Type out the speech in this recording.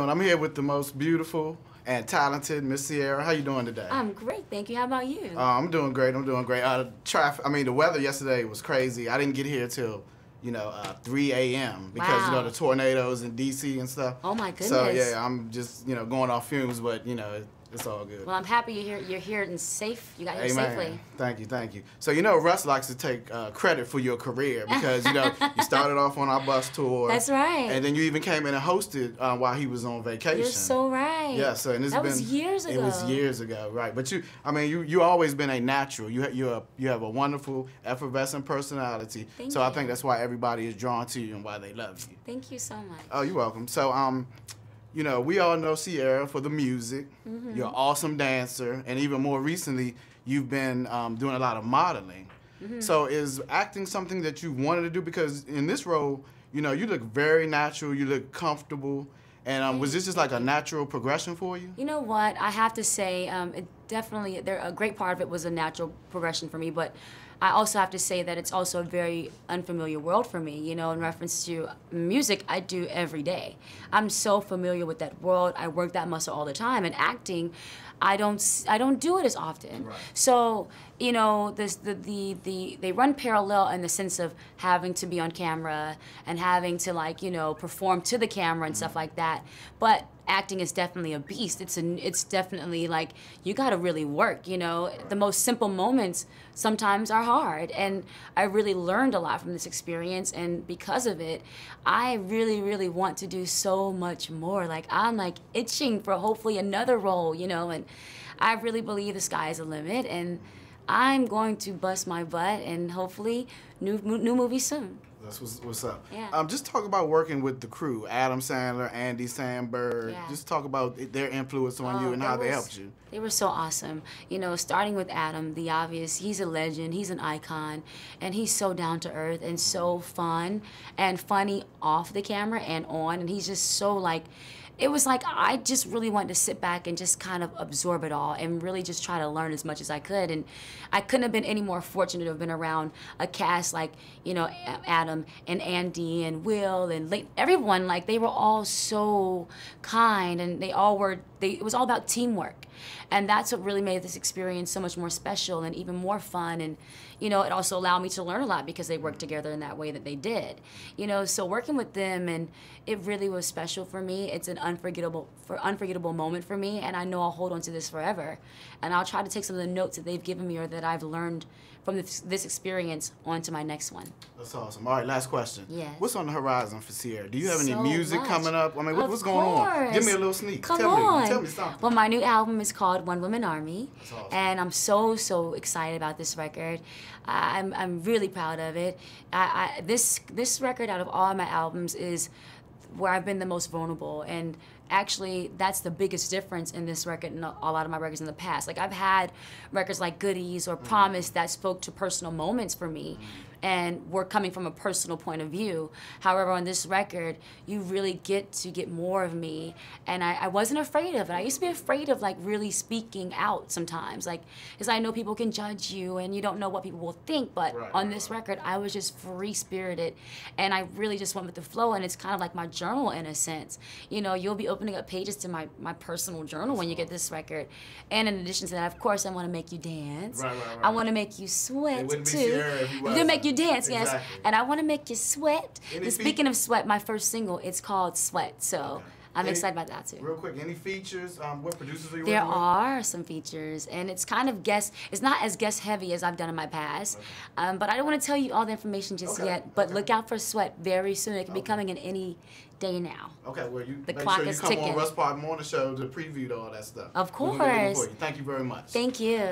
I'm here with the most beautiful and talented Miss Ciara. How you doing today? I'm great, thank you. How about you? I'm doing great. I'm doing great. The weather yesterday was crazy. I didn't get here till 3 a.m. because Wow. the tornadoes in D.C. and stuff. Oh my goodness. So yeah, I'm just going off fumes, but it's all good. Well, I'm happy you're here and safe. You got here Amen. safely. Thank you, thank you. So Russ likes to take credit for your career because you started off on our bus tour. That's right. And then you even came in and hosted while he was on vacation. You're so right. Yeah. So and that was years ago. It was years ago, right? But you always been a natural. You have a wonderful, effervescent personality. Thank so you. I think that's why everybody is drawn to you and why they love you. Thank you so much. Oh, you're welcome. So we all know Ciara for the music. Mm-hmm. You're an awesome dancer, and even more recently, you've been doing a lot of modeling. Mm-hmm. So is acting something that you wanted to do? Because in this role, you look very natural, you look comfortable, and was this just like a natural progression for you? You know what? I have to say, it definitely, a great part of it was a natural progression for me, but I also have to say that it's also a very unfamiliar world for me, in reference to music I do every day. I'm so familiar with that world. I work that muscle all the time, and acting, I don't do it as often. Right. So, they run parallel in the sense of having to be on camera and having to perform to the camera and stuff like that. But acting is definitely a beast. It's definitely you got to really work, The most simple moments sometimes are hard, and I really learned a lot from this experience, and because of it, I really, really want to do so much more. I'm itching for hopefully another role, and I really believe the sky is the limit, and I'm going to bust my butt, and hopefully new movie soon. That's what's up. Yeah. Just talk about working with the crew, Adam Sandler, Andy Samberg. Yeah. Just talk about their influence on you and how they helped you. They were so awesome. Starting with Adam, the obvious, he's a legend, he's an icon, and he's so down to earth and so fun and funny off the camera and on, and he's just so it was I just really wanted to sit back and just kind of absorb it all and really just try to learn as much as I could. And I couldn't have been any more fortunate to have been around a cast like, Adam and Andy and Will and everyone. They were all so kind, and it was all about teamwork. And that's what really made this experience so much more special and even more fun. And, it also allowed me to learn a lot because they worked together in that way that they did. So working with them, and it really was special for me. It's an unforgettable moment for me, and I know I'll hold on to this forever. And I'll try to take some of the notes that they've given me or that I've learned from this experience onto my next one. That's awesome. All right, last question. Yes. What's on the horizon for Ciara? Do you have any So music much. coming up? I mean, what's going on? Give me a little sneak. Come Tell on. me something. Well, my new album is called One Woman Army. That's awesome. And I'm so excited about this record. I'm really proud of it. This record, out of all my albums, is where I've been the most vulnerable, and actually that's the biggest difference in this record and a lot of my records in the past. I've had records like Goodies or Promise that spoke to personal moments for me and were coming from a personal point of view. However, on this record, you really get to get more of me, and I wasn't afraid of it. I used to be afraid of really speaking out sometimes, because I know people can judge you and you don't know what people will think, but on this record, I was just free-spirited, and I really just went with the flow, and it's kind of like my journal in a sense. You'll be opening up pages to my personal journal when you get this record. And in addition to that, of course, I want to make you dance. Right. I want to make you sweat, It wouldn't be too. Ciara if you I'm gonna make you dance, Exactly. yes. And I want to make you sweat. Any And speaking of sweat, my first single, it's called Sweat. So I'm excited about that, too. Real quick, any features? What producers are you There working with? are some features, and it's kind of it's not as guest heavy as I've done in my past. Okay. But I don't want to tell you all the information just yet. But look out for Sweat very soon. It can be coming in any day now. Okay, well, you The make clock sure you is come ticking. on Russ Parr Morning Show to preview all that stuff. Of We're gonna be looking course. for you. Thank you very much. Thank you.